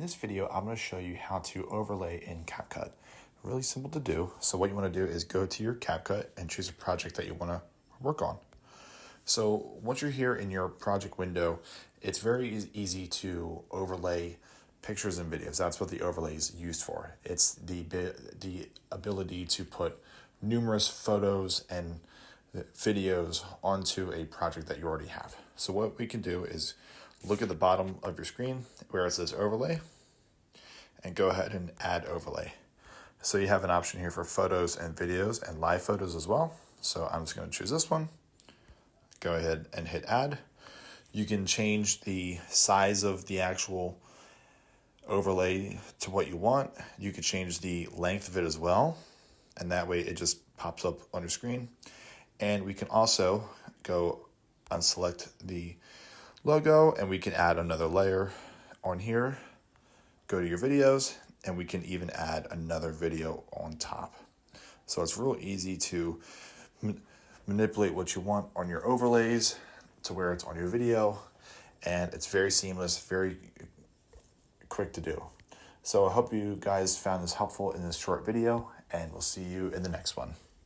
In this video, I'm going to show you how to overlay in CapCut. Really simple to do. So what you want to do is go to your CapCut and choose a project that you want to work on. So once you're here in your project window, it's very easy to overlay pictures and videos. That's what the overlay is used for. It's the ability to put numerous photos and videos onto a project that you already have. So what we can do is look at the bottom of your screen where it says overlay and go ahead and add overlay. So you have an option here for photos and videos and live photos as well. So I'm just going to choose this one. Go ahead and hit add. You can change the size of the actual overlay to what you want. You could change the length of it as well, and that way it just pops up on your screen. And we can also go unselect the logo and we can add another layer on here. Go to your videos and we can even add another video on top. So it's real easy to manipulate what you want on your overlays to where it's on your video, and it's very seamless, very quick to do. So I hope you guys found this helpful in this short video, and we'll see you in the next one.